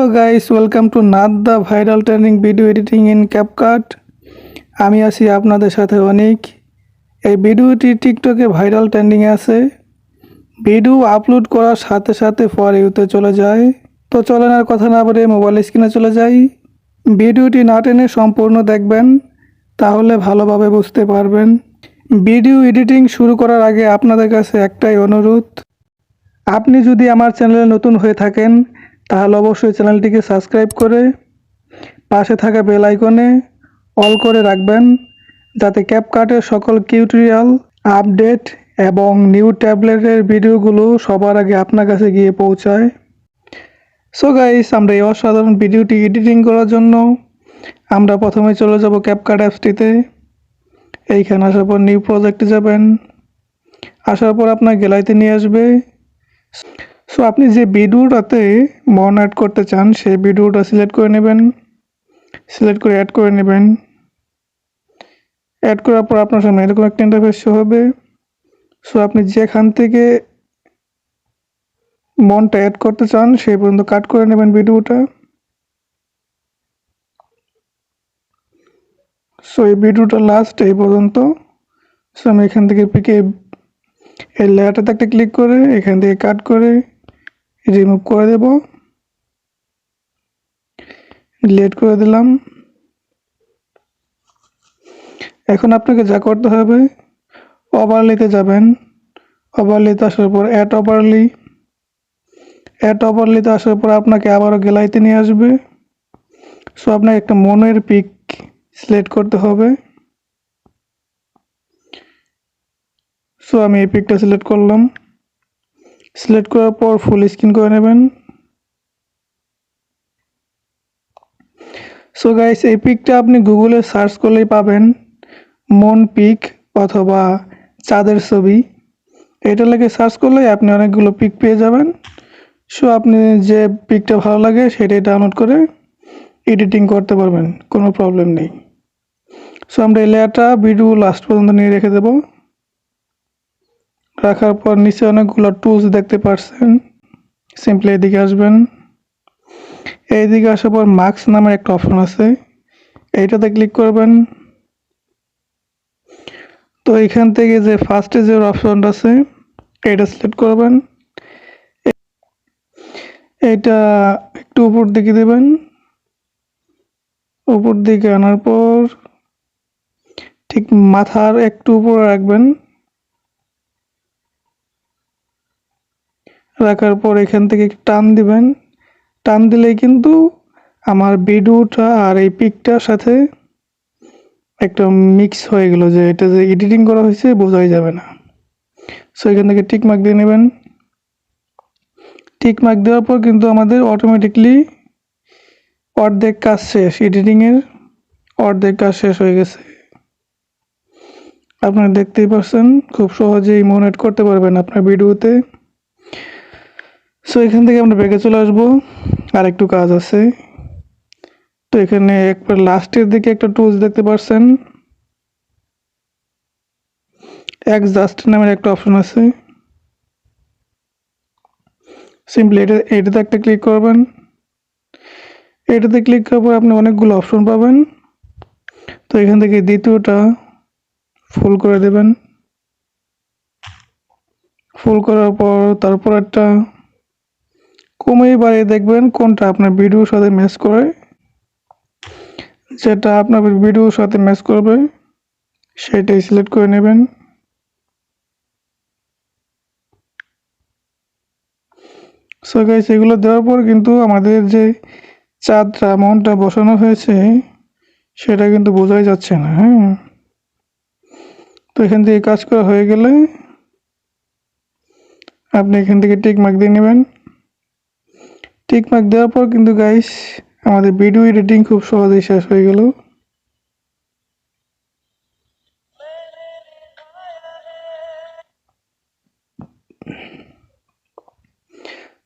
Hello guys, welcome to not the viral trending video editing in Capcut. আমি আছি আপনাদের সাথে অনিক। এই ভিডিওটি টিকটকে ভাইরাল ট্রেন্ডিং আছে। ভিডিও আপলোড করার সাথে সাথে ফর ইউতে চলে যায়। তো চলেন আর কথা না বলে মোবাইল স্ক্রিনে চলে যাই। ভিডিওটি না টেনে সম্পূর্ণ দেখবেন, তাহলে ভালোভাবে বুঝতে পারবেন। ভিডিও এডিটিং শুরু করার আগে আপনাদের কাছে একটাই অনুরোধ, আপনি যদি আমার চ্যানেলে নতুন হয়ে থাকেন তাহলে অবশ্যই চ্যানেলটিকে সাবস্ক্রাইব করে পাশে থাকা বেল আইকনে অল করে রাখবেন, যাতে ক্যাপকাটের সকল টিউটোরিয়াল, আপডেট এবং নিউ ট্যাবলেটের ভিডিওগুলো সবার আগে আপনার কাছে গিয়ে পৌঁছায়। সো গাইস, আমরা এই অসাধারণ ভিডিওটি এডিটিং করার জন্য আমরা প্রথমে চলে যাব ক্যাপকাট অ্যাপসটিতে। এইখানে আসার পর নিউ প্রজেক্টে যাবেন। আসার পর আপনার গ্যালারিতে নিয়ে আসবে। সো আপনি যে ভিডিওটাতে মন অ্যাড করতে চান সেই ভিডিওটা সিলেক্ট করে নেবেন, সিলেক্ট করে অ্যাড করে নেবেন। অ্যাড করার পর আপনার সামনে এরকম একটা ইন্টারফেস শো হবে। সো আপনি যেখান থেকে মনটা অ্যাড করতে চান সেই পর্যন্ত কাট করে নেবেন ভিডিওটা। সো এই ভিডিওটা লাস্ট এই পর্যন্ত। সো আমি এখান থেকে পিকে এই লেয়ারটাতে একটা ক্লিক করে এখান থেকে কাট করে রিমুভ করে দেব, ডিলিট করে দিলাম। এখন আপনাকে যা করতে হবে, ওভারলিতে যাবেন। ওভারলিতে আসার পর অ্যাড ওভারলি, অ্যাড ওভারলিতে আসার পর আপনাকে আবারও গ্যালারিতে নিয়ে আসবে। সো আপনাকে একটা মনের পিক সিলেক্ট করতে হবে। সো আমি এই পিকটা সিলেক্ট করলাম। সিলেক্ট করার পর ফুল স্ক্রিন করে নেবেন। সো গাইস, এই পিকটা আপনি গুগলে সার্চ করলেই পাবেন, মন পিক অথবা চাঁদের ছবি। এটা লিখে সার্চ করলেই আপনি অনেকগুলো পিক পেয়ে যাবেন। সো আপনি যে পিকটা ভালো লাগে সেটাই ডাউনলোড করে এডিটিং করতে পারবেন, কোনো প্রবলেম নেই। সো আমরা এই লেয়ারটা ভিডিও লাস্ট পর্যন্ত নিয়ে রেখে দেব। রাখার পর নিচে অনেকগুলো টুলস দেখতে পাচ্ছেন। সিম্পলি এদিকে আসবেন। এইদিকে আসার পর মার্কস নামের একটা অপশন আছে, এইটাতে ক্লিক করবেন। তো এখান থেকে যে ফার্স্টে যে অপশনটা আছে এটা সিলেক্ট করবেন। এটা একটু উপর দিকে দেবেন। উপর দিকে আনার পর ঠিক মাথার একটু উপরে রাখবেন। রাখার পর এখান থেকে টান দিবেন। টান দিলেই কিন্তু আমার ভিডিওটা আর এই পিকটার সাথে একটা মিক্স হয়ে গেল, যে এটা যে এডিটিং করা হয়েছে বোঝাই যাবে না। সো এখান থেকে টিক মার্ক দিয়ে নেবেন। টিক মার্ক দেওয়ার পর কিন্তু আমাদের অটোমেটিকলি অর্ধেক কাজ শেষ, এডিটিংয়ের অর্ধেক কাজ শেষ হয়ে গেছে। আপনারা দেখতেই পাচ্ছেন, খুব সহজেই মন অ্যাড করতে পারবেন আপনার ভিডিওতে। সো এখান থেকে আমরা ব্যাকে চলে আসবো, আর একটু কাজ আছে। তো এখানে একবার লাস্টের দিকে একটা টুলস দেখতে পাচ্ছেন, অ্যাডজাস্ট নামের একটা অপশন আছে। সিম্পলি এটাতে একটা ক্লিক করবেন। এটাতে ক্লিক করার পর আপনি অনেকগুলো অপশন পাবেন। তো এখান থেকে দ্বিতীয়টা ফুল করে দেবেন। ফুল করার পর তারপর একটা কমিয়ে বাড়িয়ে দেখবেন কোনটা আপনার ভিডিওর সাথে ম্যাচ করে। যেটা আপনার ভিডিওর সাথে ম্যাচ করবে সেটাই সিলেক্ট করে নেবেন। সো গাইস, এগুলো দেওয়ার পর কিন্তু আমাদের যে চাঁদটা মনটা বসানো হয়েছে সেটা কিন্তু বোঝাই যাচ্ছে না। হ্যাঁ, তো এখান থেকে কাজ করা হয়ে গেলে আপনি এখান থেকে টিক মার্ক দিয়ে নেবেন। টিক মার্ক দেওয়ার পর কিন্তু গাইস আমাদের ভিডিও এডিটিং খুব সহজেই শেষ হয়ে গেল।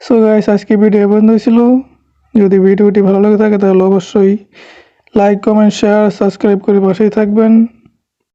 সো গাইস, আজকে ভিডিও বন্ধ ছিল। যদি ভিডিওটি ভালো লাগে থাকে তাহলে অবশ্যই লাইক, কমেন্ট, শেয়ার, সাবস্ক্রাইব করে পাশেই থাকবেন।